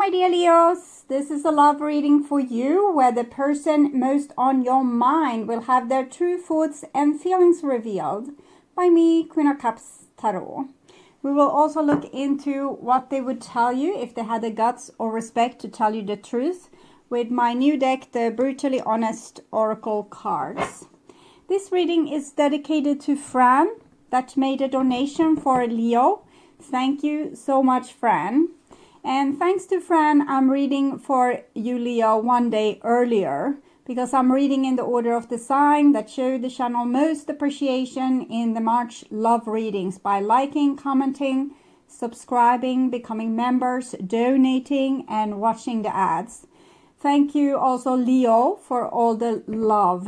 my dear Leos, this is a love reading for you where the person most on your mind will have their true thoughts and feelings revealed by me, Queen of Cups Tarot. We will also look into what they would tell you if they had the guts or respect to tell you the truth with my new deck, the Brutally Honest Oracle cards. This reading is dedicated to Fran that made a donation for Leo. Thank you so much, Fran. And thanks to Fran, I'm reading for you, Leo, one day earlier because I'm reading in the order of the sign that showed the channel most appreciation in the March love readings by liking, commenting, subscribing, becoming members, donating, and watching the ads. Thank you also, Leo, for all the love.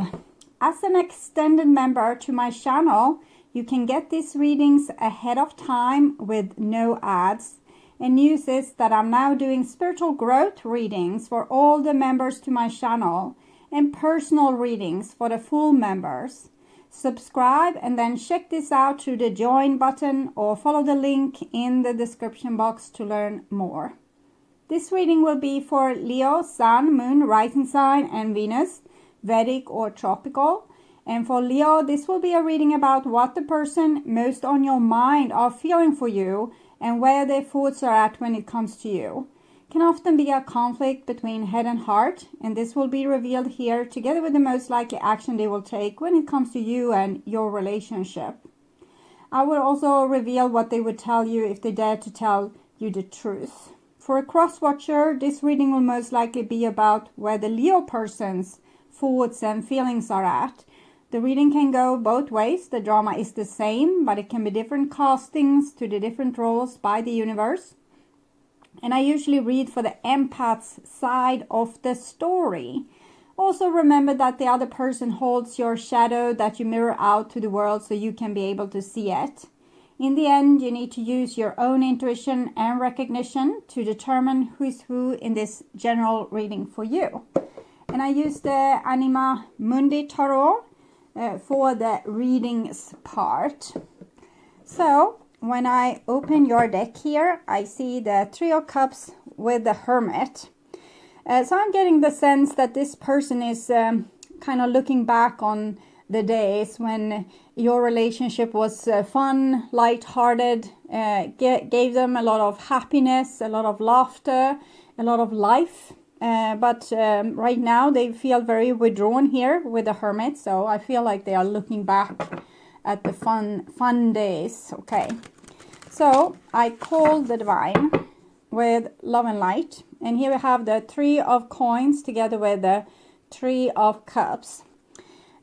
As an extended member to my channel, you can get these readings ahead of time with no ads. And news is that I'm now doing spiritual growth readings for all the members to my channel and personal readings for the full members. Subscribe and then check this out through the join button or follow the link in the description box to learn more. This reading will be for Leo, Sun, Moon, Rising Sign and Venus, Vedic or Tropical. And for Leo, this will be a reading about what the person most on your mind are feeling for you and where their thoughts are at when it comes to you. Can often be a conflict between head and heart, and this will be revealed here together with the most likely action they will take when it comes to you and your relationship. I will also reveal what they would tell you if they dare to tell you the truth. For a cross-watcher, this reading will most likely be about where the Leo person's thoughts and feelings are at. The reading can go both ways. The drama is the same, but it can be different castings to the different roles by the universe. And I usually read for the empath's side of the story. Also remember that the other person holds your shadow that you mirror out to the world so you can be able to see it. In the end, you need to use your own intuition and recognition to determine who is who in this general reading for you. And I use the ANIMA MUNDI Tarot for the readings part. So when I open your deck here, I see the Three of Cups with the Hermit. So I'm getting the sense that this person is kind of looking back on the days when your relationship was fun, light-hearted, gave them a lot of happiness, a lot of laughter, a lot of life. But right now they feel very withdrawn here with the Hermit, so I feel like they are looking back at the fun days. Okay, so I call the Divine with Love and Light, and here we have the Three of Coins together with the Three of Cups.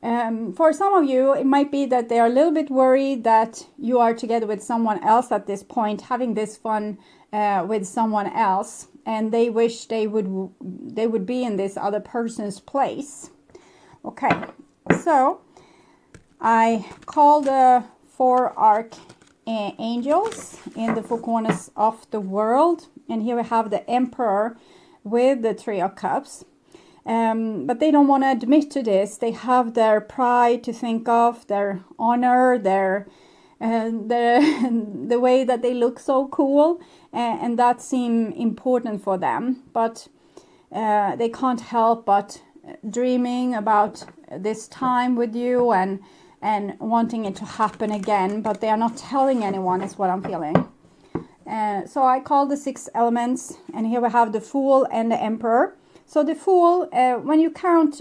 For some of you, it might be that they are a little bit worried that you are together with someone else at this point, having this fun with someone else, and they wish they would be in this other person's place. Okay, so I call the four archangels in the four corners of the world, and here we have the Emperor with the Three of Cups. But they don't want to admit to this. They have their pride to think of, their honor, the way that they look so cool, and that seems important for them. But they can't help but dreaming about this time with you and wanting it to happen again. But they are not telling anyone, is what I'm feeling. So I call the six elements, and here we have the Fool and the Emperor. So the Fool, when you count,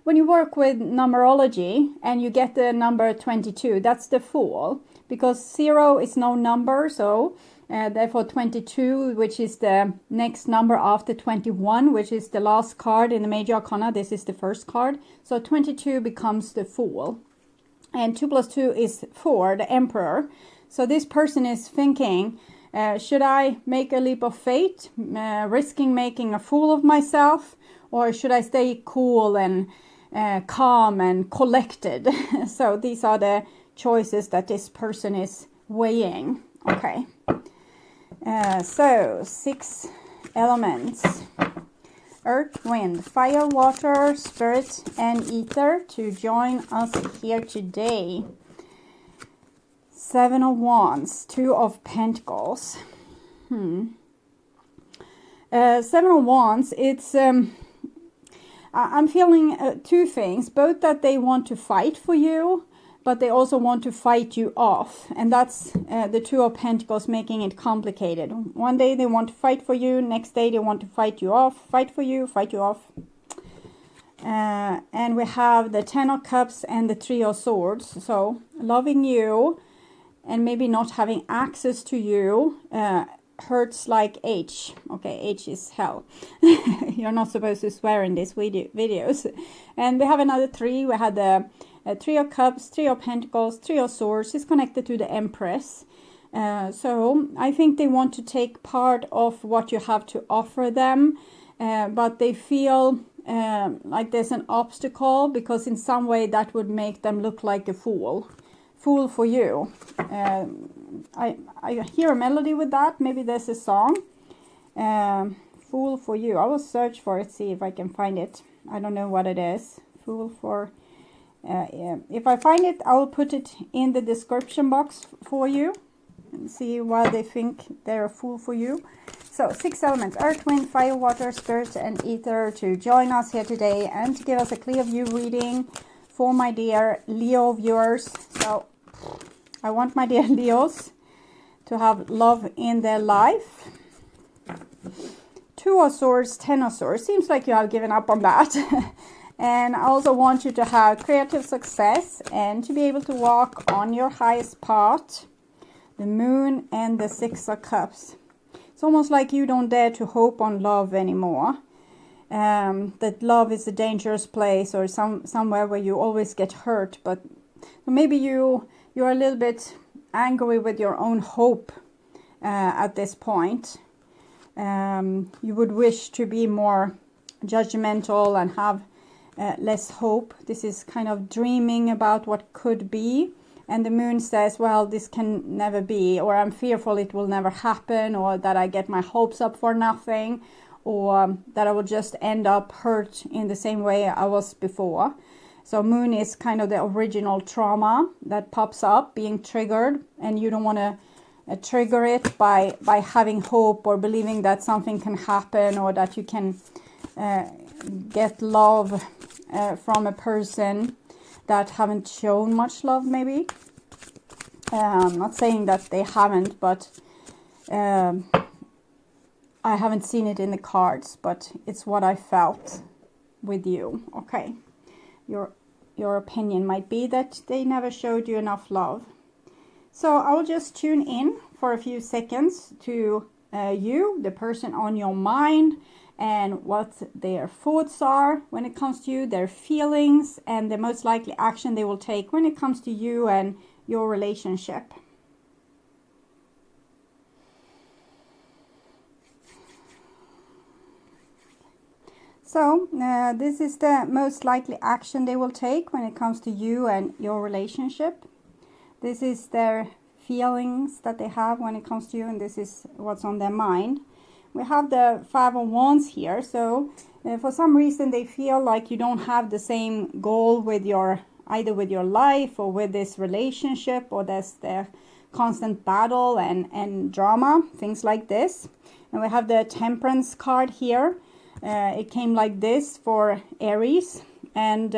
when you work with numerology and you get the number 22, that's the Fool. Because 0 is no number, so therefore 22, which is the next number after 21, which is the last card in the Major Arcana. This is the first card. So 22 becomes the Fool. And 2 plus 2 is 4, the Emperor. So this person is thinking, should I make a leap of faith, risking making a fool of myself, or should I stay cool and calm and collected? So these are the choices that this person is weighing. Okay, so 6 elements: earth, wind, fire, water, spirit, and ether to join us here today. 7 of Wands, 2 of Pentacles. Seven of Wands, it's I'm feeling two things, both that they want to fight for you, but they also want to fight you off. And that's the Two of Pentacles making it complicated. One day they want to fight for you, next day they want to fight you off, fight for you, fight you off. And we have the Ten of Cups and the Three of Swords. So loving you and maybe not having access to you hurts like H. Okay, H is hell. You're not supposed to swear in these videos. And we have another three. We had the Three of Cups, Three of Pentacles, Three of Swords. Is connected to the Empress. So I think they want to take part of what you have to offer them. But they feel like there's an obstacle, because in some way that would make them look like a fool. Fool for you. I hear a melody with that. Maybe there's a song. Fool for you. I will search for it, see if I can find it. I don't know what it is. Fool for... if I find it, I will put it in the description box for you. And see why they think they're a fool for you. So, 6 elements. Earth, wind, fire, water, spirit, and ether to join us here today. And to give us a clear view reading for my dear Leo viewers. So, I want my dear Leos to have love in their life. Two of Swords, Ten of Swords. Seems like you have given up on that. And I also want you to have creative success and to be able to walk on your highest path. The Moon and the Six of Cups. It's almost like you don't dare to hope on love anymore. That love is a dangerous place, or somewhere where you always get hurt. But maybe you're a little bit angry with your own hope at this point. You would wish to be more judgmental and have less hope. This is kind of dreaming about what could be. And the Moon says, well, this can never be, or I'm fearful it will never happen, or that I get my hopes up for nothing, or that I will just end up hurt in the same way I was before. So Moon is kind of the original trauma that pops up, being triggered, and you don't want to trigger it by having hope or believing that something can happen, or that you can get love from a person that haven't shown much love, maybe. I'm not saying that they haven't, but I haven't seen it in the cards, but it's what I felt with you. Okay, your opinion might be that they never showed you enough love. So I'll just tune in for a few seconds to you, the person on your mind, and what their thoughts are when it comes to you, their feelings, and the most likely action they will take when it comes to you and your relationship. So, this is the most likely action they will take when it comes to you and your relationship. This is their feelings that they have when it comes to you, and this is what's on their mind. We have the Five of Wands here, so for some reason they feel like you don't have the same goal with either with your life or with this relationship, or there's the constant battle and drama, things like this. And we have the Temperance card here. It came like this for Aries, and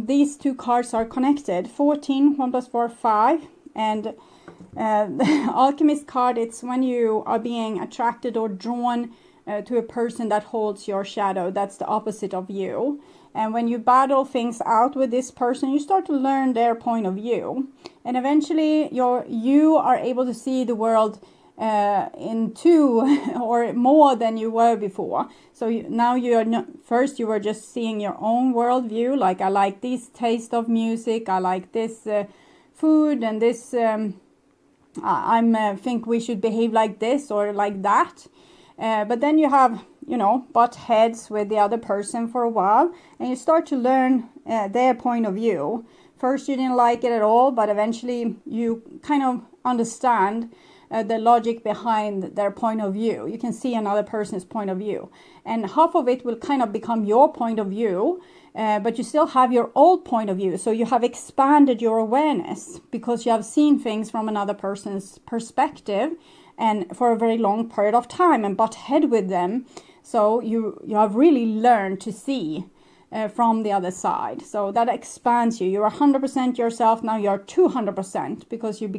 these two cards are connected. 14, 1 + 4, 5, and the Alchemist card, it's when you are being attracted or drawn to a person that holds your shadow. That's the opposite of you. And when you battle things out with this person, you start to learn their point of view. And eventually you are able to see the world in two or more than you were before. So now you are not, first you were just seeing your own worldview, like I like this taste of music, I like this food, and this I think we should behave like this or like that. But then you have, butt heads with the other person for a while, and you start to learn their point of view. First you didn't like it at all, but eventually you kind of understand the logic behind their point of view. You can see another person's point of view, and half of it will kind of become your point of view, but you still have your old point of view. So you have expanded your awareness because you have seen things from another person's perspective, and for a very long period of time and butt head with them. So you have really learned to see from the other side. So that expands you. You're 100% yourself. Now you're 200% because you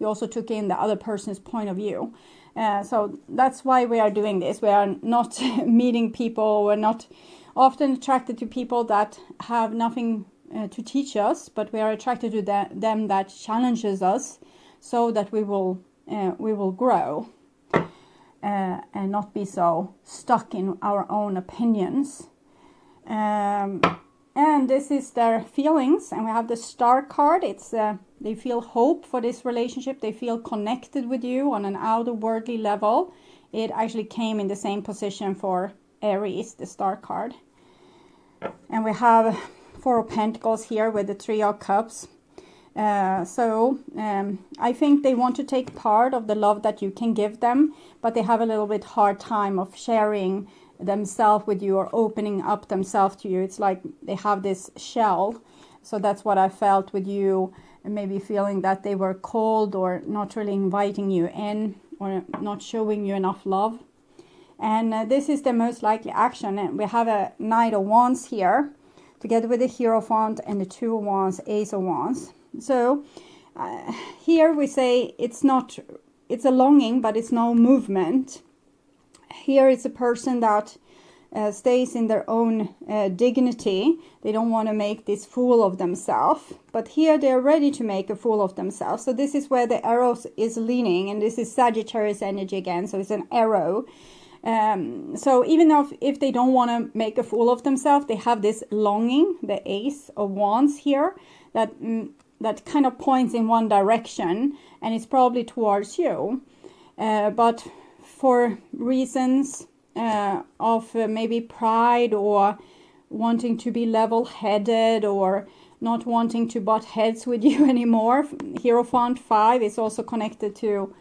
also took in the other person's point of view. So that's why we are doing this. We are not meeting people. We're not often attracted to people that have nothing to teach us, but we are attracted to them that challenges us, so that we will grow and not be so stuck in our own opinions. And this is their feelings, and we have the Star card. It's they feel hope for this relationship. They feel connected with you on an outer worldly level. It actually came in the same position for Aries, the Star card. And we have Four of Pentacles here with the Three of Cups. I think they want to take part of the love that you can give them, but they have a little bit hard time of sharing themselves with you or opening up themselves to you. It's like they have this shell. So that's what I felt with you, maybe feeling that they were cold or not really inviting you in or not showing you enough love. And this is the most likely action. And we have a Knight of Wands here, together with the Hierophant and the Two of Wands, Ace of Wands. So here we say it's a longing, but it's no movement. Here it's a person that stays in their own dignity. They don't want to make this fool of themselves. But here they're ready to make a fool of themselves. So this is where the arrow is leaning. And this is Sagittarius energy again. So it's an arrow. So even if they don't want to make a fool of themselves, they have this longing, the Ace of Wands here, that kind of points in one direction, and it's probably towards you. But for reasons of maybe pride or wanting to be level-headed or not wanting to butt heads with you anymore, Hierophant 5 is also connected to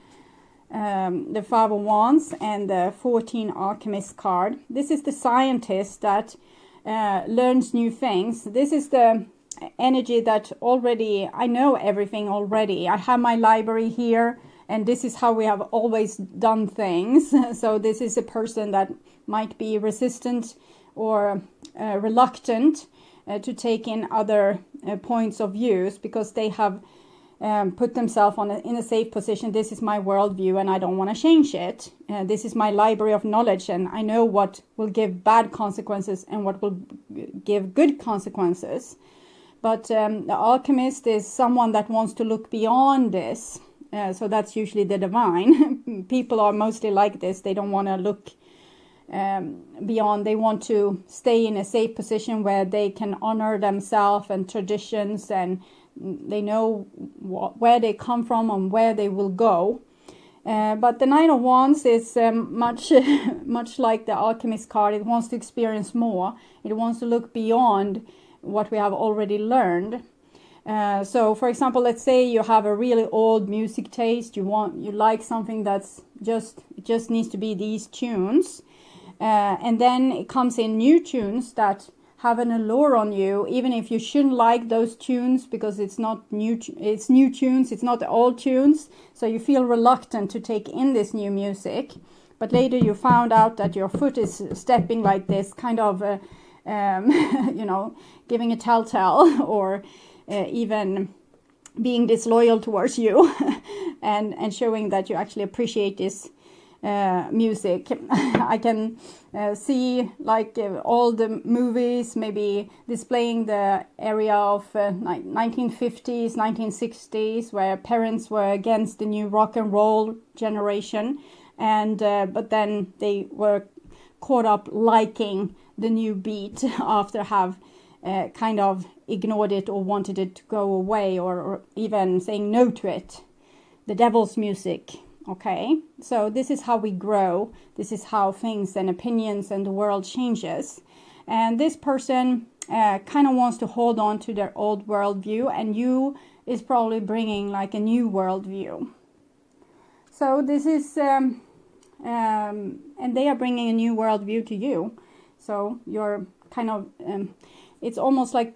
the Five of Wands and the 14 Alchemist card. This is the scientist that learns new things. This is the energy that already, I know everything already. I have my library here, and this is how we have always done things. So this is a person that might be resistant or reluctant to take in other points of views because they have put themselves in a safe position. This is my worldview and I don't want to change it. This is my library of knowledge and I know what will give bad consequences and what will give good consequences. But the alchemist is someone that wants to look beyond this. So that's usually the divine. People are mostly like this. They don't want to look beyond. They want to stay in a safe position where they can honor themselves and traditions, and they know where they come from and where they will go. But the Nine of Wands is much like the Alchemist card. It wants to experience more. It wants to look beyond what we have already learned. So for example, let's say you have a really old music taste. You like something that's it just needs to be these tunes. And then it comes in new tunes that have an allure on you, even if you shouldn't like those tunes because it's not new. It's new tunes. It's not the old tunes. So you feel reluctant to take in this new music. But later you found out that your foot is stepping like this, kind of, giving a telltale or even being disloyal towards you and showing that you actually appreciate this music. I can see like all the movies maybe displaying the area of 1950s, 1960s, where parents were against the new rock and roll generation, and but then they were caught up liking the new beat after have kind of ignored it or wanted it to go away, or even saying no to it. The devil's music. Okay, so this is how we grow. This is how things and opinions and the world changes. And this person kind of wants to hold on to their old worldview, and you is probably bringing like a new worldview. So this is, and they are bringing a new worldview to you. So you're kind of, it's almost like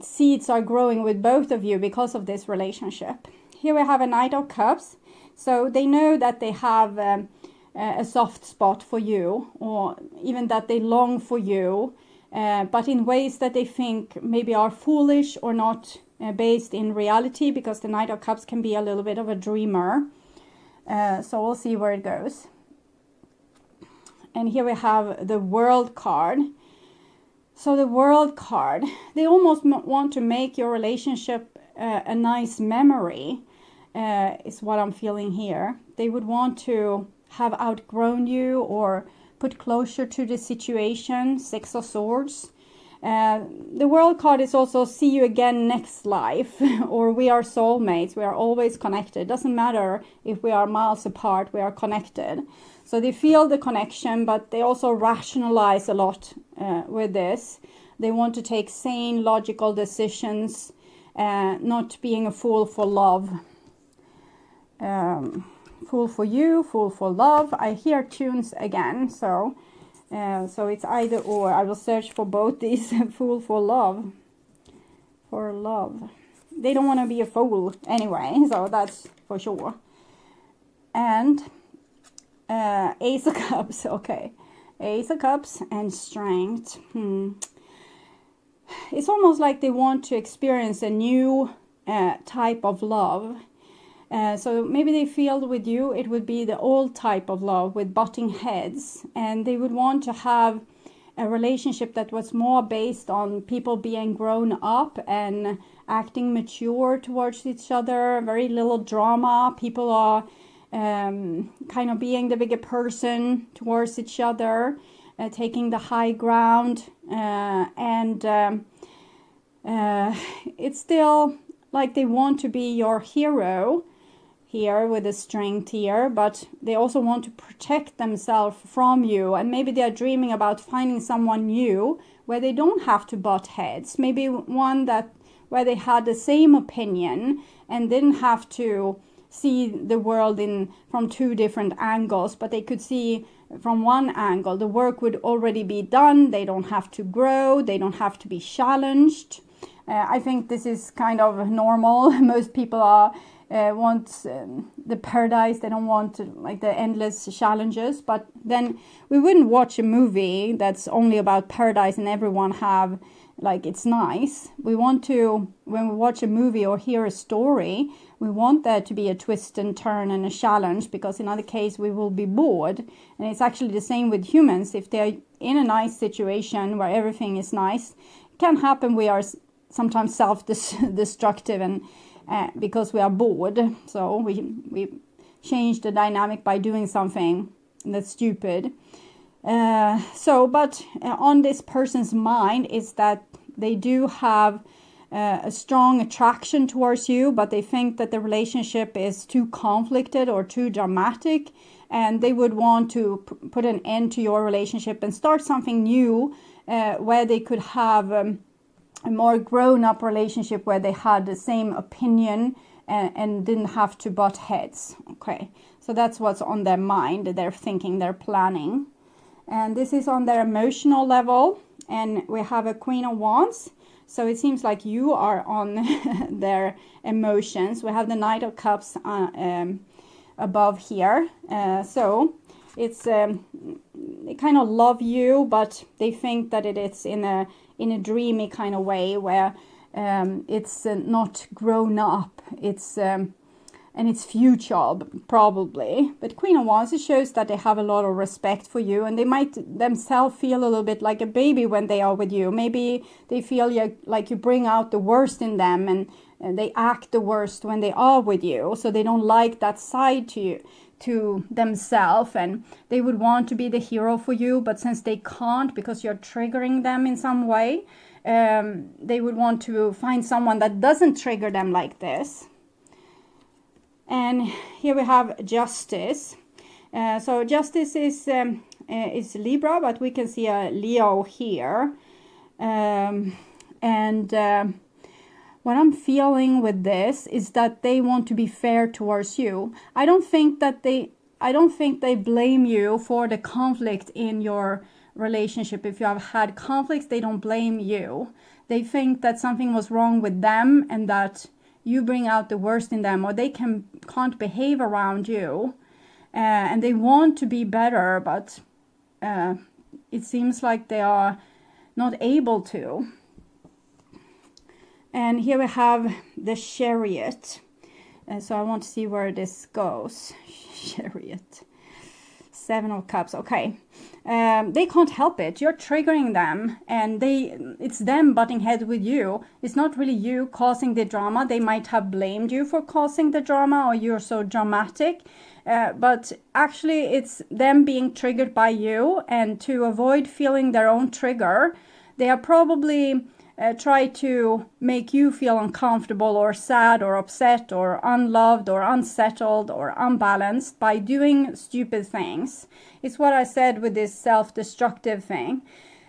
seeds are growing with both of you because of this relationship. here we have a Knight of Cups. So they know that they have a soft spot for you, or even that they long for you, but in ways that they think maybe are foolish or not based in reality, because the Knight of Cups can be a little bit of a dreamer. So we'll see where it goes. And here we have the World card. So the World card, they almost want to make your relationship a nice memory, is what I'm feeling here. They would want to have outgrown you or put closure to the situation. Six of Swords. The World card is also see you again next life, or we are soulmates. We are always connected. Doesn't matter if we are miles apart, we are connected. So they feel the connection, but they also rationalize a lot with this. They want to take sane, logical decisions, not being a fool for love. Fool for you, fool for love. I hear tunes again, so it's either or. I will search for both these. Fool for love. For love. They don't want to be a fool anyway, so that's for sure. And Ace of Cups, okay. Ace of Cups and Strength. It's almost like they want to experience a new type of love. So maybe they feel with you it would be the old type of love with butting heads, and they would want to have a relationship that was more based on people being grown up and acting mature towards each other, very little drama. People are kind of being the bigger person towards each other, taking the high ground, and it's still like they want to be your hero here with the Strength here, but they also want to protect themselves from you, and maybe they are dreaming about finding someone new where they don't have to butt heads, maybe one that where they had the same opinion and didn't have to see the world from two different angles, but they could see from one angle. The work would already be done. They don't have to grow. They don't have to be challenged. I think this is kind of normal. Most people want the paradise. They don't want like the endless challenges. But then we wouldn't watch a movie that's only about paradise and everyone have like it's nice. We want to, when we watch a movie or hear a story, we want there to be a twist and turn and a challenge, because in other case we will be bored. And it's actually the same with humans. If they're in a nice situation where everything is nice, it can happen we are sometimes self-destructive and because we are bored. So we change the dynamic by doing something that's stupid. But on this person's mind is that they do have a strong attraction towards you, but they think that the relationship is too conflicted or too dramatic, and they would want to put an end to your relationship and start something new where they could have a more grown-up relationship where they had the same opinion and didn't have to butt heads. Okay, so that's what's on their mind, they're thinking, they're planning. And this is on their emotional level, and we have a Queen of Wands. So it seems like you are on their emotions. We have the Knight of Cups above here. So it's they kind of love you, but they think that it is in a dreamy kind of way where it's not grown up. It's and it's future probably. But Queen of Wands, it shows that they have a lot of respect for you, and they might themselves feel a little bit like a baby when they are with you. Maybe they feel like you bring out the worst in them, and they act the worst when they are with you. So they don't like that side to themselves, and they would want to be the hero for you, but since they can't because you're triggering them in some way, they would want to find someone that doesn't trigger them like this. And here we have Justice. So Justice is Libra, but we can see a Leo here. What I'm feeling with this is that they want to be fair towards you. I don't think they blame you for the conflict in your relationship. If you have had conflicts, they don't blame you. They think that something was wrong with them and that you bring out the worst in them, or they can't behave around you, and they want to be better, but it seems like they are not able to. And here we have the Chariot. So I want to see where this goes. Chariot. 7 of Cups. Okay. They can't help it. You're triggering them, and it's them butting heads with you. It's not really you causing the drama. They might have blamed you for causing the drama, or you're so dramatic. But actually it's them being triggered by you, and to avoid feeling their own trigger, they are probably try to make you feel uncomfortable or sad or upset or unloved or unsettled or unbalanced by doing stupid things. It's what I said with this self-destructive thing.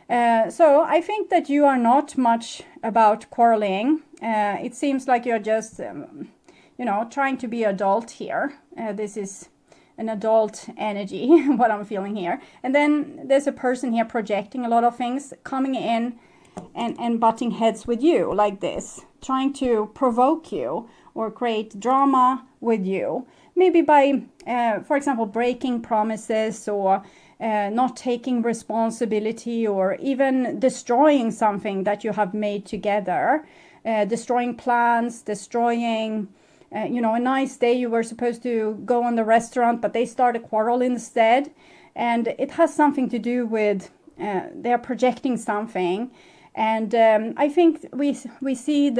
So I think that you are not much about quarreling. It seems like you're just, trying to be adult here. This is an adult energy, what I'm feeling here. And then there's a person here projecting a lot of things, coming in and butting heads with you like this, trying to provoke you or create drama with you. Maybe by, for example, breaking promises, or not taking responsibility, or even destroying something that you have made together, destroying plans, destroying, a nice day you were supposed to go on the restaurant, but they start a quarrel instead. And it has something to do with they're projecting something. And I think we see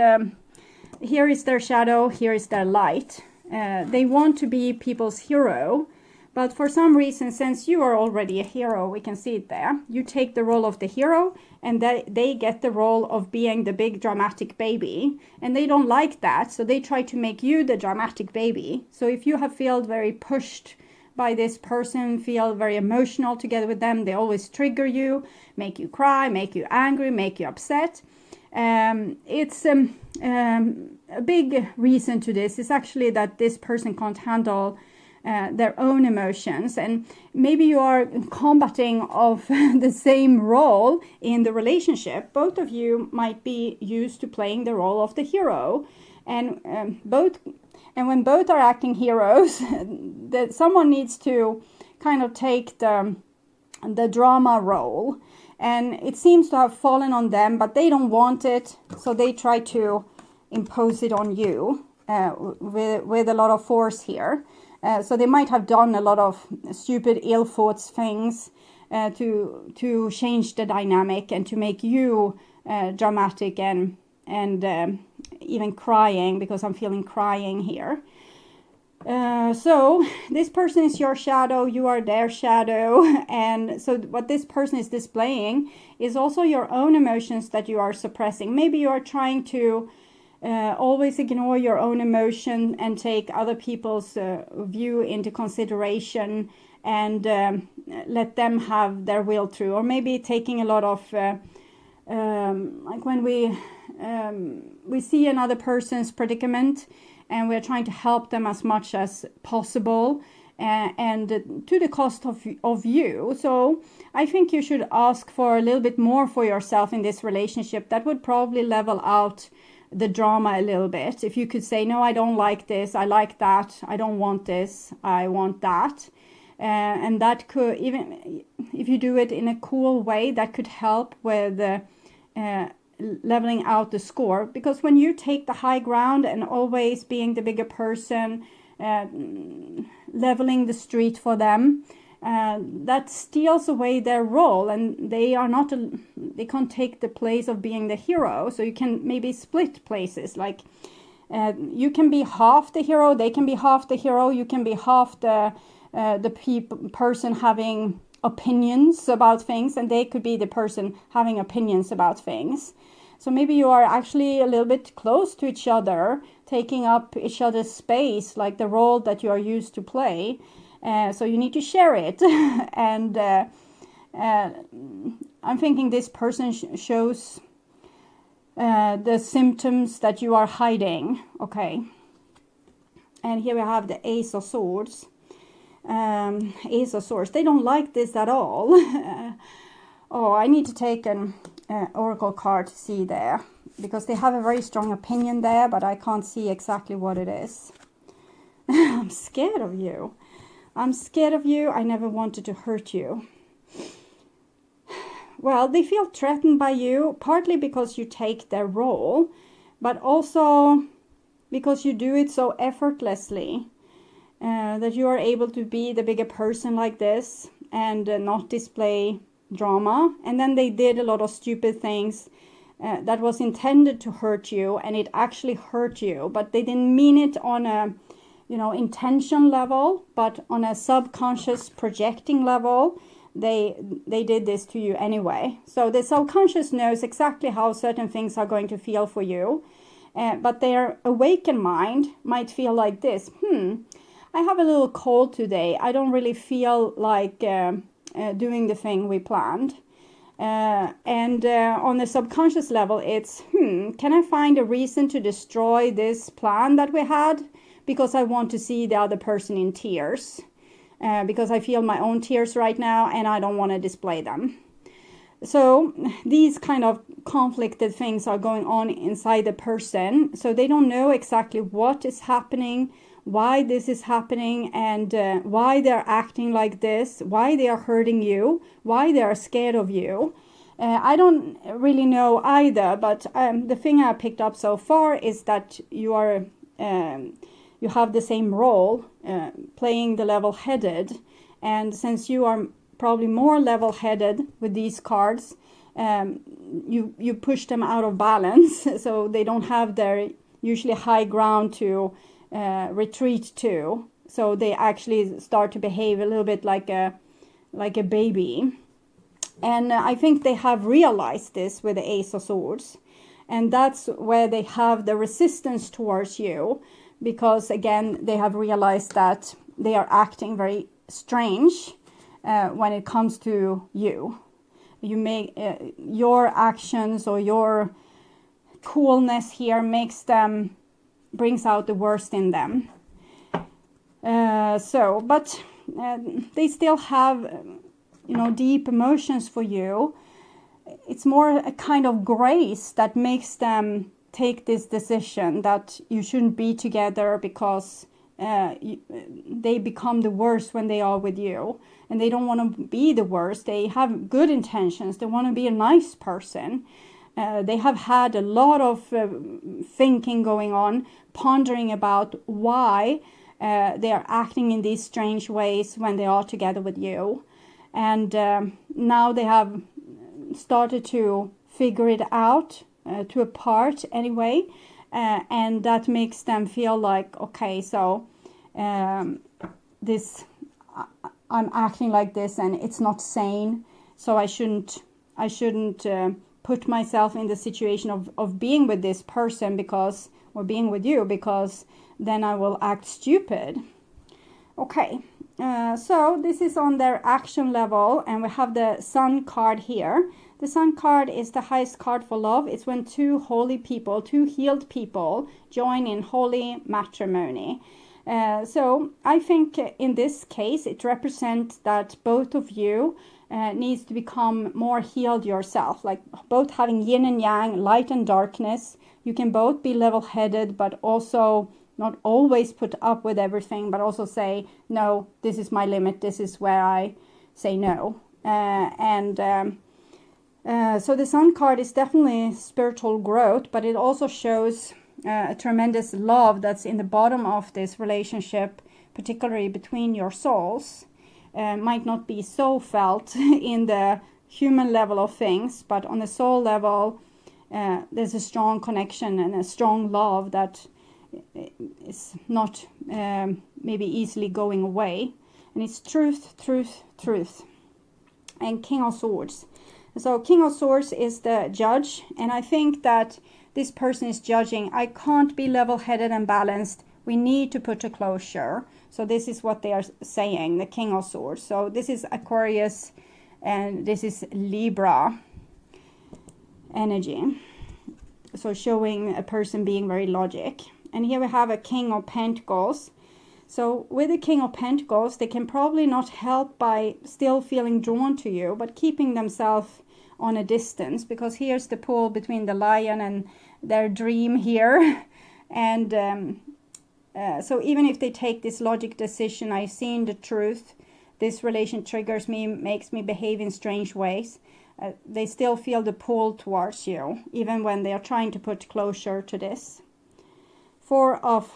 here is their shadow, here is their light. They want to be people's hero, but for some reason, since you are already a hero, we can see it there, you take the role of the hero, and they get the role of being the big dramatic baby, and they don't like that, so they try to make you the dramatic baby. So if you have felt very pushed by this person, feel very emotional together with them, they always trigger you, make you cry, make you angry, make you upset. It's a big reason to this is actually that this person can't handle their own emotions, and maybe you are combating of the same role in the relationship. Both of you might be used to playing the role of the hero, and when both are acting heroes, that someone needs to kind of take the drama role, and it seems to have fallen on them, but they don't want it, so they try to impose it on you with a lot of force here. So they might have done a lot of stupid, ill-thought things to change the dynamic and to make you dramatic and even crying, because I'm feeling crying here. So this person is your shadow, you are their shadow, and so what this person is displaying is also your own emotions that you are suppressing. Maybe you are trying to always ignore your own emotion and take other people's view into consideration, and let them have their will through. Or maybe taking a lot of like when we see another person's predicament and we're trying to help them as much as possible, and to the cost of you. So I think you should ask for a little bit more for yourself in this relationship. That would probably level out the drama a little bit. If you could say, no, I don't like this, I like that, I don't want this, I want that. And that could, even if you do it in a cool way, that could help with leveling out the score. Because when you take the high ground and always being the bigger person, leveling the street for them, that steals away their role, and they can't take the place of being the hero. So you can maybe split places, like you can be half the hero, they can be half the hero, you can be half the person having opinions about things, and they could be the person having opinions about things. So maybe you are actually a little bit close to each other, taking up each other's space, like the role that you are used to play. So you need to share it. And I'm thinking this person shows the symptoms that you are hiding. Okay. And here we have the Ace of Swords. Ace of Swords. They don't like this at all. Oh, I need to take an oracle card to see there. because they have a very strong opinion there, but I can't see exactly what it is. I'm scared of you. I'm scared of you. I never wanted to hurt you. Well, they feel threatened by you, partly because you take their role, but also because you do it so effortlessly, that you are able to be the bigger person like this and not display drama. And then they did a lot of stupid things that was intended to hurt you, and it actually hurt you, but they didn't mean it on a intention level, but on a subconscious projecting level. They did this to you anyway. So the subconscious knows exactly how certain things are going to feel for you, but their awakened mind might feel like this. I have a little cold today. I don't really feel like doing the thing we planned. And on the subconscious level, it's, can I find a reason to destroy this plan that we had? Because I want to see the other person in tears. Because I feel my own tears right now and I don't want to display them. So these kind of conflicted things are going on inside the person. So they don't know exactly what is happening, why this is happening, and why they're acting like this, why they are hurting you, why they are scared of you. I don't really know either, but the thing I picked up so far is that you are... you have the same role, playing the level-headed, and since you are probably more level-headed with these cards, you push them out of balance, so they don't have their usually high ground to retreat to. So they actually start to behave a little bit like a baby, and I think they have realized this with the Ace of Swords, and that's where they have the resistance towards you. Because again, they have realized that they are acting very strange when it comes to you. You make your actions or your coolness here brings out the worst in them. But they still have, deep emotions for you. It's more a kind of grace that makes them take this decision that you shouldn't be together, because they become the worst when they are with you, and they don't want to be the worst. They have good intentions. They want to be a nice person. They have had a lot of thinking going on, pondering about why they are acting in these strange ways when they are together with you, and now they have started to figure it out. To a part anyway, and that makes them feel like, okay, so this I'm acting like this and it's not sane, so I shouldn't put myself in the situation of being with this person or being with you, because then I will act stupid. Okay, so this is on their action level, and we have the Sun card here. The Sun card is the highest card for love. It's when two holy people, two healed people, join in holy matrimony. So I think in this case, it represents that both of you needs to become more healed yourself, like both having yin and yang, light and darkness. You can both be level-headed, but also not always put up with everything, but also say, no, this is my limit. This is where I say no. So the Sun card is definitely spiritual growth, but it also shows a tremendous love that's in the bottom of this relationship, particularly between your souls. Might not be so felt in the human level of things, but on the soul level, there's a strong connection and a strong love that is not maybe easily going away. And it's truth, truth, truth. And King of Swords. So King of Swords is the judge, and I think that this person is judging. I can't be level-headed and balanced. We need to put a closure. So this is what they are saying, the King of Swords. So this is Aquarius, and this is Libra energy. So showing a person being very logic. And here we have a King of Pentacles. So with the King of Pentacles, they can probably not help by still feeling drawn to you, but keeping themselves on a distance, because here's the pull between the lion and their dream here. And so even if they take this logic decision, I've seen the truth, this relation triggers me, makes me behave in strange ways, they still feel the pull towards you, even when they are trying to put closure to this. Four of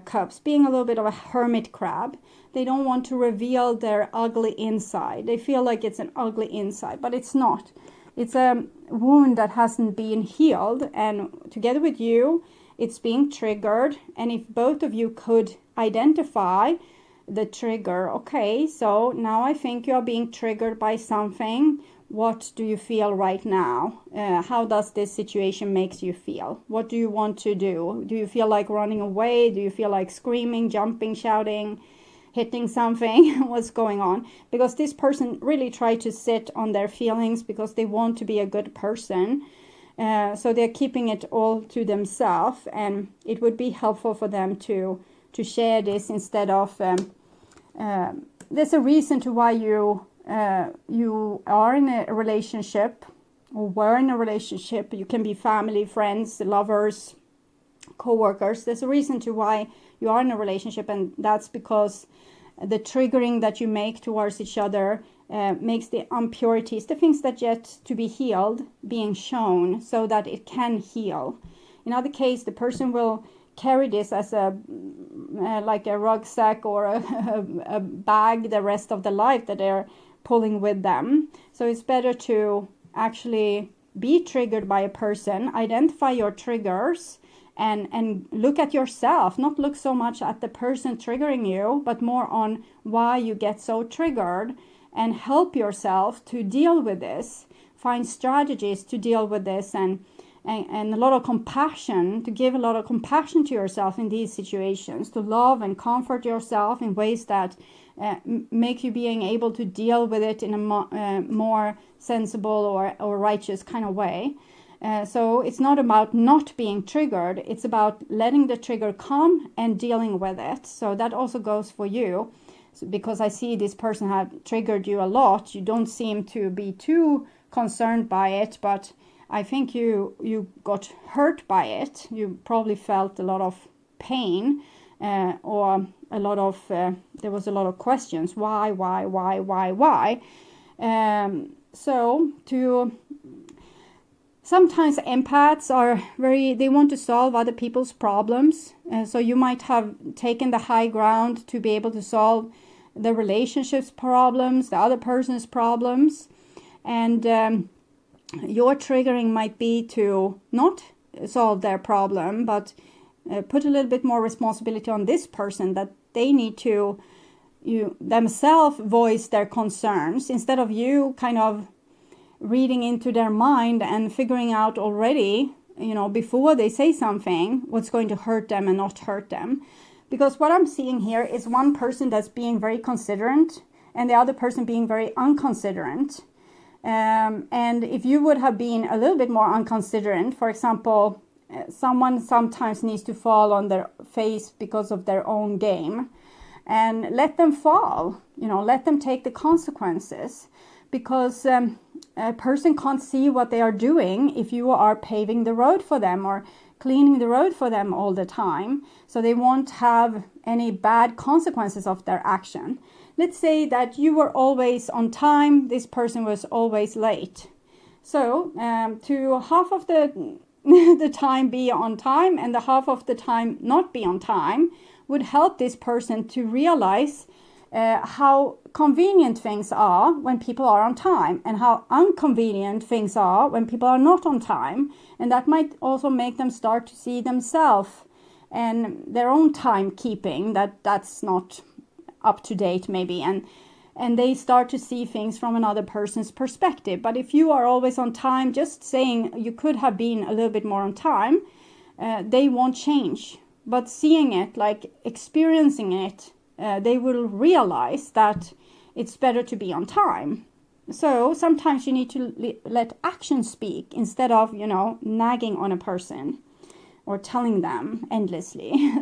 Cups, being a little bit of a hermit crab. They don't want to reveal their ugly inside. They feel like it's an ugly inside, but it's not. It's a wound that hasn't been healed, and together with you, it's being triggered. And if both of you could identify the trigger, okay, so now I think you are being triggered by something. What do you feel right now? How does this situation make you feel? What do you want to do? Do you feel like running away? Do you feel like screaming, jumping, shouting, hitting something? What's going on? Because this person really tried to sit on their feelings because they want to be a good person. So they're keeping it all to themselves, and it would be helpful for them to share this instead of... there's a reason to why you are in a relationship, or were in a relationship. You can be family, friends, lovers, co-workers. There's a reason to why you are in a relationship, and that's because the triggering that you make towards each other makes the impurities, the things that yet to be healed, being shown so that it can heal. In other case, the person will carry this as a like a rucksack or a bag the rest of the life that they're pulling with them. So it's better to actually be triggered by a person, identify your triggers, and look at yourself, not look so much at the person triggering you, but more on why you get so triggered, and help yourself to deal with this, find strategies to deal with this, and a lot of compassion, to give a lot of compassion to yourself in these situations, to love and comfort yourself in ways that make you being able to deal with it in a more sensible or righteous kind of way. So it's not about not being triggered, it's about letting the trigger come and dealing with it. So that also goes for you, because I see this person have triggered you a lot. You don't seem to be too concerned by it, but I think you got hurt by it. You probably felt a lot of pain, or a lot of there was a lot of questions. Why? So sometimes empaths are they want to solve other people's problems. So you might have taken the high ground to be able to solve the relationship's problems, the other person's problems, and your triggering might be to not solve their problem, but put a little bit more responsibility on this person, that they need to themselves voice their concerns, instead of you kind of reading into their mind and figuring out already, before they say something, what's going to hurt them and not hurt them. Because what I'm seeing here is one person that's being very considerate and the other person being very inconsiderate. And if you would have been a little bit more inconsiderate, for example, someone sometimes needs to fall on their face because of their own game, and let them fall, let them take the consequences, because a person can't see what they are doing if you are paving the road for them or cleaning the road for them all the time. So they won't have any bad consequences of their action. Let's say that you were always on time, this person was always late. So to half of the time be on time and the half of the time not be on time would help this person to realize how convenient things are when people are on time, and how inconvenient things are when people are not on time. And that might also make them start to see themselves and their own timekeeping, that's not up to date maybe, and they start to see things from another person's perspective. But if you are always on time, just saying you could have been a little bit more on time, they won't change. But seeing it, like experiencing it, they will realize that it's better to be on time. So sometimes you need to let action speak instead of, nagging on a person or telling them endlessly.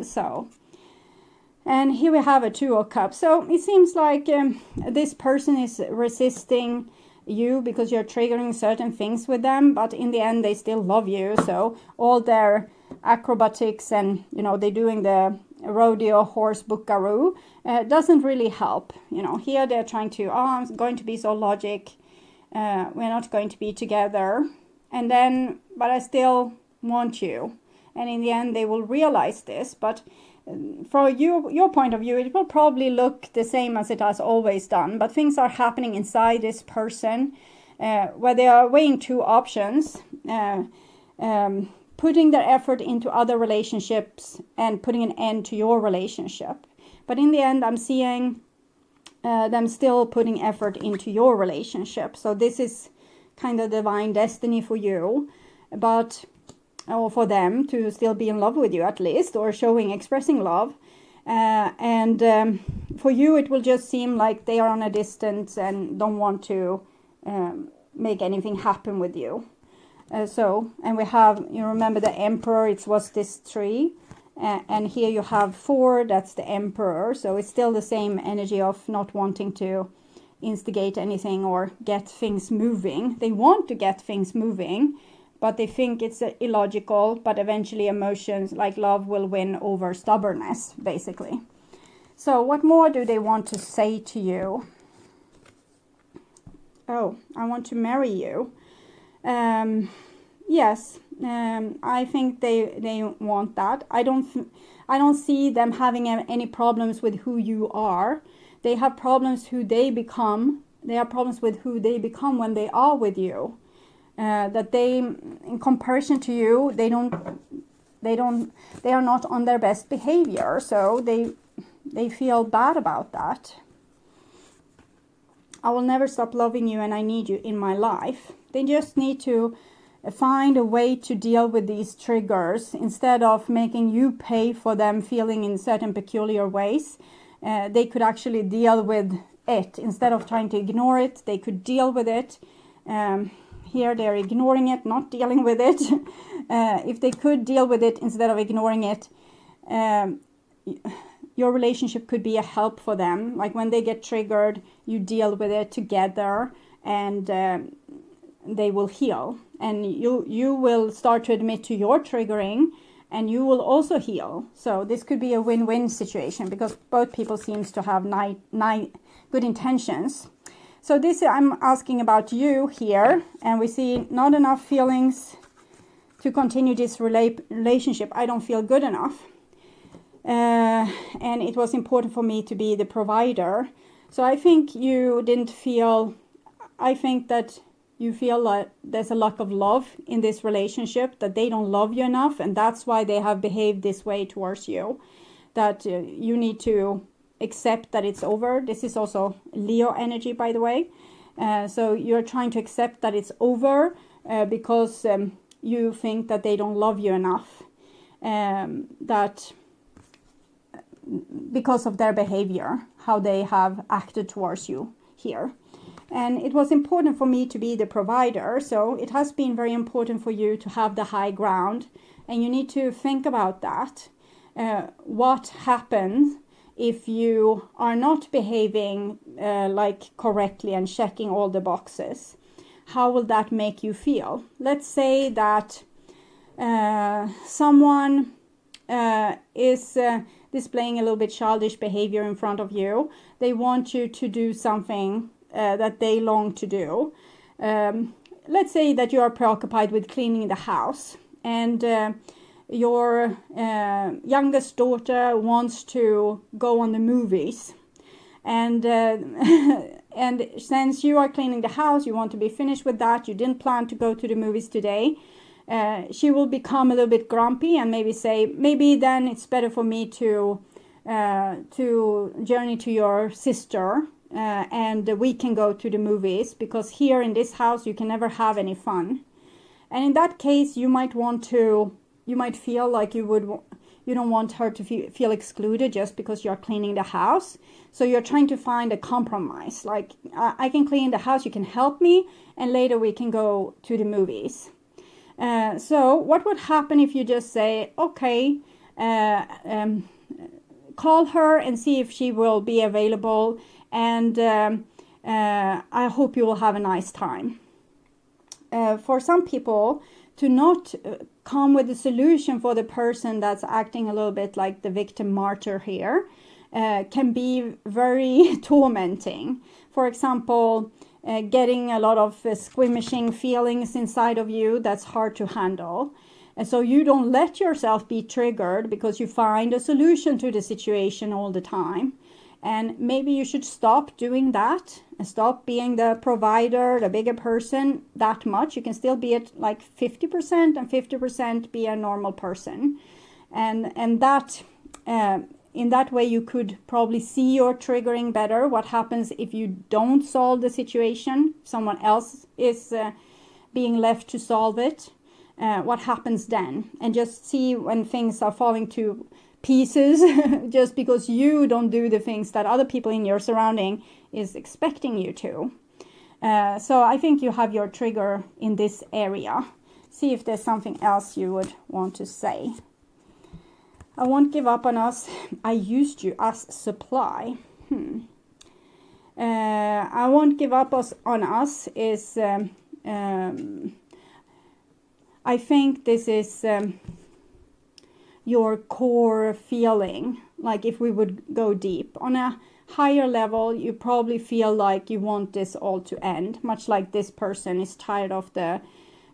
And here we have a Two of Cups. So it seems like this person is resisting, you because you're triggering certain things with them, but in the end they still love you. So all their acrobatics and, you know, they're doing the rodeo horse buckaroo doesn't really help. You know, here they're trying to, oh, I'm going to be so logic, we're not going to be together, and then, but I still want you. And in the end they will realize this, but for your point of view, it will probably look the same as it has always done, but things are happening inside this person where they are weighing two options, putting their effort into other relationships and putting an end to your relationship. But in the end, I'm seeing them still putting effort into your relationship. So this is kind of divine destiny for you, but or for them to still be in love with you at least, or expressing love. And for you, it will just seem like they are on a distance and don't want to make anything happen with you. And we have, you remember the emperor, it was this tree. And here you have 4, that's the emperor. So it's still the same energy of not wanting to instigate anything or get things moving. They want to get things moving, but they think it's illogical, but eventually emotions like love will win over stubbornness, basically. So what more do they want to say to you? Oh, I want to marry you. Yes, I think they want that. I don't see them having any problems with who you are. They have problems who they become. They have problems with who they become when they are with you. That they, in comparison to you, they are not on their best behavior. So they feel bad about that. I will never stop loving you and I need you in my life. They just need to find a way to deal with these triggers instead of making you pay for them feeling in certain peculiar ways. They could actually deal with it instead of trying to ignore it. They could deal with it. Here they're ignoring it, not dealing with it. If they could deal with it instead of ignoring it, your relationship could be a help for them. Like when they get triggered, you deal with it together and they will heal. And you will start to admit to your triggering and you will also heal. So this could be a win-win situation because both people seems to have good intentions. So this I'm asking about you here, and we see not enough feelings to continue this relationship. I don't feel good enough. And it was important for me to be the provider. So I think you didn't feel, I think that you feel like there's a lack of love in this relationship, that they don't love you enough, and that's why they have behaved this way towards you. That you need to accept that it's over. This is also Leo energy, by the way. So you're trying to accept that it's over because you think that they don't love you enough. That because of their behavior, how they have acted towards you here. And it was important for me to be the provider. So it has been very important for you to have the high ground. And you need to think about that. What happens if you are not behaving like correctly and checking all the boxes? How will that make you feel? Let's say that someone is displaying a little bit childish behavior in front of you. They want you to do something that they long to do. Let's say that you are preoccupied with cleaning the house and your youngest daughter wants to go on the movies, and and since you are cleaning the house, you want to be finished with that, you didn't plan to go to the movies today, she will become a little bit grumpy and maybe say, maybe then it's better for me to journey to your sister and we can go to the movies, because here in this house you can never have any fun. And in that case you might feel like you don't want her to feel excluded just because you're cleaning the house. So you're trying to find a compromise. Like, I can clean the house, you can help me, and later we can go to the movies. So what would happen if you just say, okay, call her and see if she will be available, and I hope you will have a nice time. For some people, to not come with a solution for the person that's acting a little bit like the victim martyr here can be very tormenting. For example, getting a lot of squishing feelings inside of you that's hard to handle. And so you don't let yourself be triggered because you find a solution to the situation all the time. And maybe you should stop doing that and stop being the provider, the bigger person that much. You can still be at like 50% and 50% be a normal person. And that in that way you could probably see your triggering better. What happens if you don't solve the situation? Someone else is being left to solve it. What happens then? And just see when things are falling to pieces just because you don't do the things that other people in your surrounding is expecting you to. So I think you have your trigger in this area. See if there's something else you would want to say. I won't give up on us. I used you as supply. I won't give up on us is I think this is your core feeling. Like if we would go deep on a higher level, you probably feel like you want this all to end, much like this person is tired of the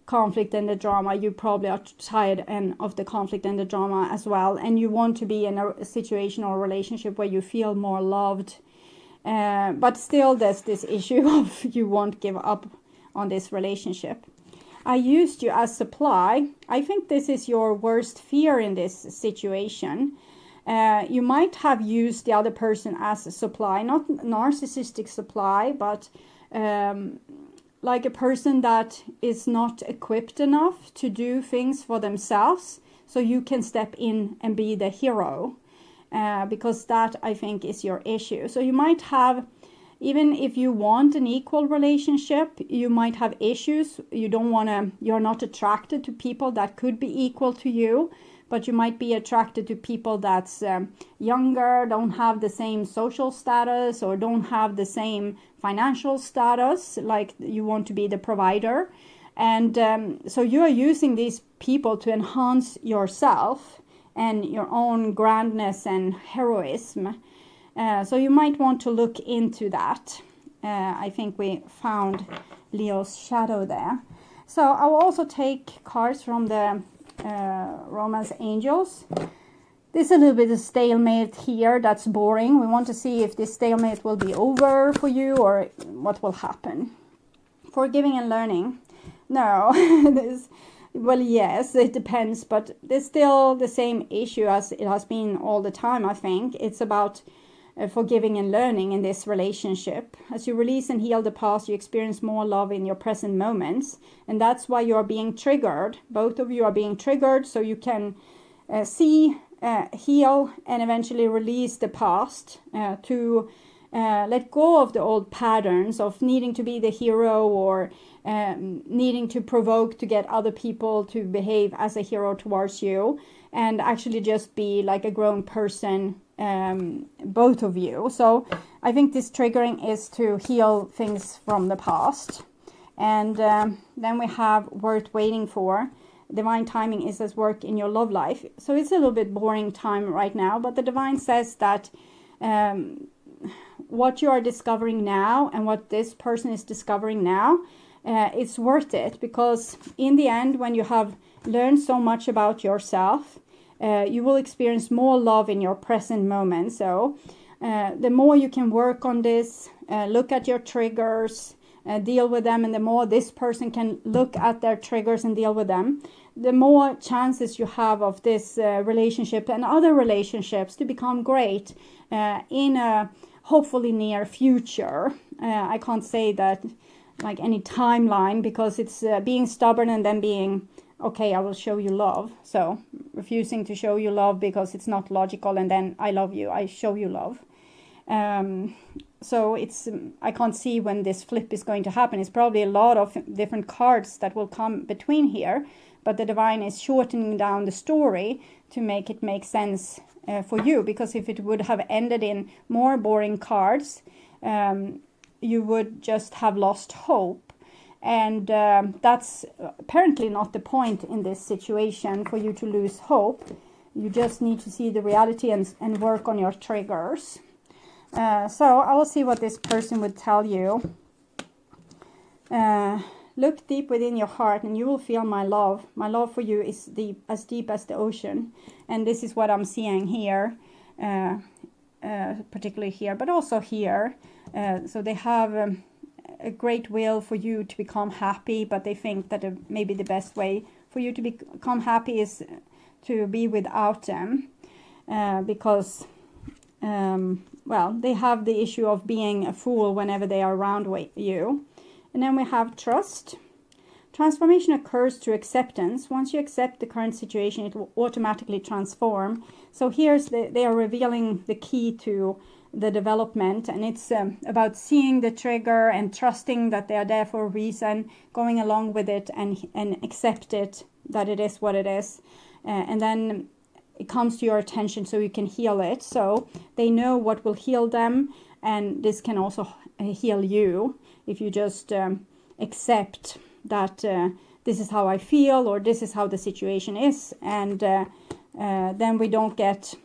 conflict and the drama. You probably are tired of the conflict and the drama as well, and you want to be in a situation or a relationship where you feel more loved, but still there's this issue of you won't give up on this relationship. I used you as supply. I think this is your worst fear in this situation. You might have used the other person as a supply, not narcissistic supply, but like a person that is not equipped enough to do things for themselves, so you can step in and be the hero, because that, I think, is your issue. So you might have, even if you want an equal relationship, you might have issues. You're not attracted to people that could be equal to you, but you might be attracted to people that's younger, don't have the same social status, or don't have the same financial status, like you want to be the provider. And so you are using these people to enhance yourself and your own grandness and heroism. So you might want to look into that. I think we found Leo's shadow there. So I will also take cards from the Romance Angels. There's a little bit of stalemate here that's boring. We want to see if this stalemate will be over for you or what will happen. Forgiving and learning. No, well, yes, it depends, but there's still the same issue as it has been all the time, I think. It's about forgiving and learning in this relationship. As you release and heal the past, you experience more love in your present moments, and that's why you are being triggered. Both of you are being triggered, so you can see, heal, and eventually release the past, to let go of the old patterns of needing to be the hero or needing to provoke to get other people to behave as a hero towards you, and actually just be like a grown person, both of you. So I think this triggering is to heal things from the past. And then we have worth waiting for. Divine timing is at work in your love life. So it's a little bit boring time right now, but the divine says that what you are discovering now and what this person is discovering now, it's worth it, because in the end, when you have learned so much about yourself, you will experience more love in your present moment. So the more you can work on this, look at your triggers, deal with them, and the more this person can look at their triggers and deal with them, the more chances you have of this relationship and other relationships to become great in a hopefully near future. I can't say that like any timeline, because it's being stubborn and then being, okay, I will show you love. So refusing to show you love because it's not logical, and then I love you, I show you love. So it's, I can't see when this flip is going to happen. It's probably a lot of different cards that will come between here, but the divine is shortening down the story to make it make sense for you, because if it would have ended in more boring cards, you would just have lost hope. And that's apparently not the point in this situation, for you to lose hope. You just need to see the reality and work on your triggers. So I will see what this person would tell you. Look deep within your heart and you will feel my love. My love for you is as deep as the ocean. And this is what I'm seeing here, particularly here, but also here. So they have a great will for you to become happy, but they think that maybe the best way for you to become happy is to be without them, because well, they have the issue of being a fool whenever they are around you. And then we have trust. Transformation occurs through acceptance. Once you accept the current situation, it will automatically transform. So here's they are revealing the key to the development, and it's about seeing the trigger and trusting that they are there for a reason, going along with it and accept it, that it is what it is. And then it comes to your attention so you can heal it. So they know what will heal them, and this can also heal you if you just accept that this is how I feel, or this is how the situation is, and then we don't get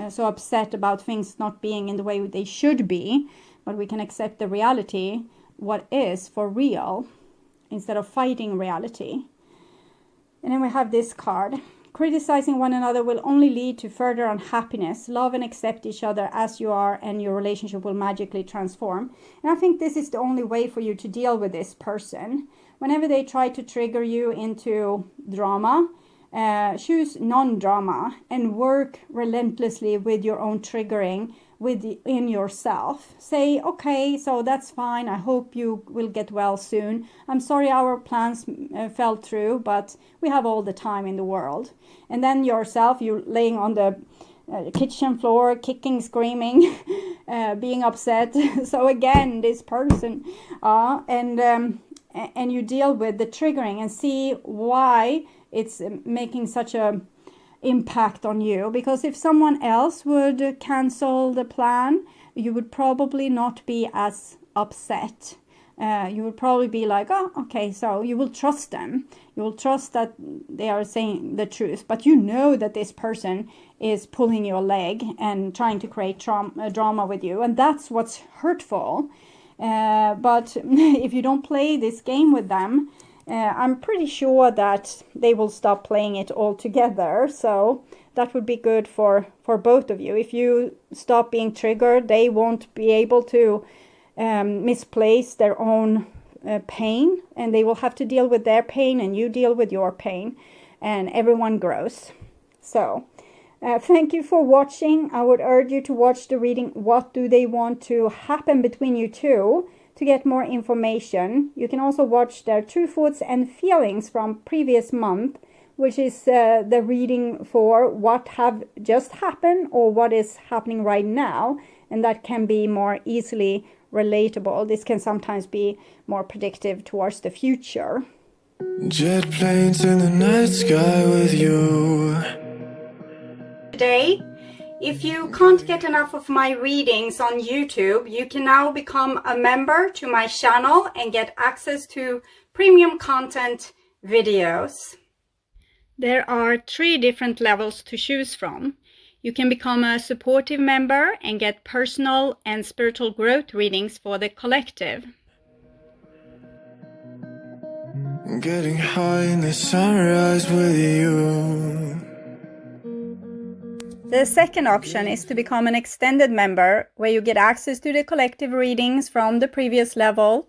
so upset about things not being in the way they should be, but we can accept the reality, what is for real, instead of fighting reality. And then we have this card. Criticizing one another will only lead to further unhappiness. Love and accept each other as you are, and your relationship will magically transform. And I think this is the only way for you to deal with this person. Whenever they try to trigger you into drama, choose non-drama and work relentlessly with your own triggering within yourself. Say, okay, so that's fine. I hope you will get well soon. I'm sorry our plans fell through, but we have all the time in the world. And then yourself, you're laying on the kitchen floor, kicking, screaming, being upset. So again, this person, and you deal with the triggering and see why it's making such a impact on you. Because if someone else would cancel the plan, you would probably not be as upset. You would probably be like, oh, okay, so you will trust them. You will trust that they are saying the truth. But you know that this person is pulling your leg and trying to create drama with you. And that's what's hurtful. But if you don't play this game with them, I'm pretty sure that they will stop playing it altogether. So that would be good for both of you. If you stop being triggered, they won't be able to misplace their own pain, and they will have to deal with their pain, and you deal with your pain, and everyone grows. So thank you for watching. I would urge you to watch the reading, What Do They Want to Happen Between You Two, to get more information. You can also watch their true thoughts and feelings from previous month, which is the reading for what have just happened or what is happening right now, and that can be more easily relatable. This can sometimes be more predictive towards the future. Jet planes in the night sky with you. Today, if you can't get enough of my readings on YouTube, you can now become a member to my channel and get access to premium content videos. There are 3 different levels to choose from. You can become a supportive member and get personal and spiritual growth readings for the collective. Getting high in the sunrise with you. The second option is to become an extended member, where you get access to the collective readings from the previous level,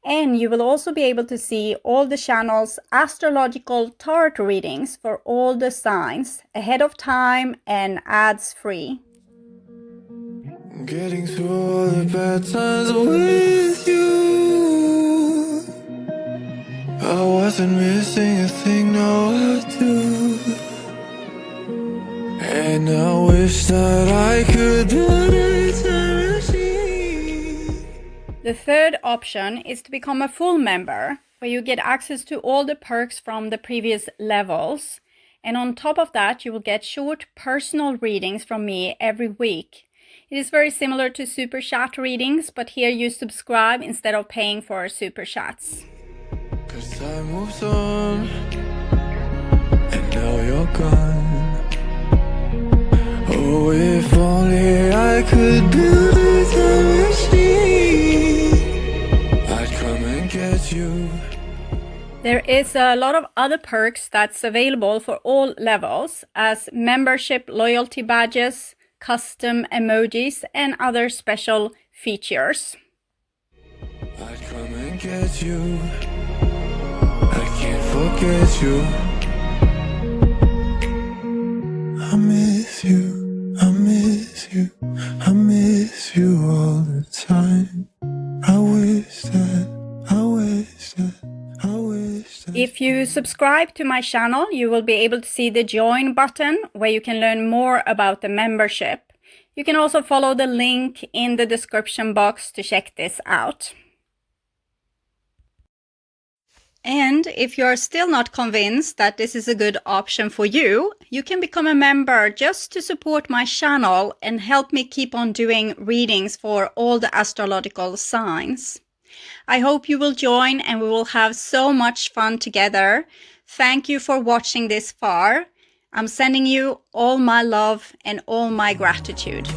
and you will also be able to see all the channel's astrological tarot readings for all the signs ahead of time and ads free. Getting through all the bad times with you. I wasn't missing a thing, no I do. And I wish that I could build eternity. The third option is to become a full member, where you get access to all the perks from the previous levels. And on top of that, you will get short personal readings from me every week. It is very similar to super chat readings, but here you subscribe instead of paying for super chats. 'Cause time moves on, and now you're gone. Oh, if only I could build a time machine, I'd come and get you. There is a lot of other perks that's available for all levels, as membership loyalty badges, custom emojis, and other special features. I'd come and get you. I can't forget you. I miss you, I miss you, I miss you all the time. I wish that, I wish that, I wish that. If you subscribe to my channel, you will be able to see the join button where you can learn more about the membership. You can also follow the link in the description box to check this out. And if you're still not convinced that this is a good option for you, you can become a member just to support my channel and help me keep on doing readings for all the astrological signs. I hope you will join and we will have so much fun together. Thank you for watching this far. I'm sending you all my love and all my gratitude.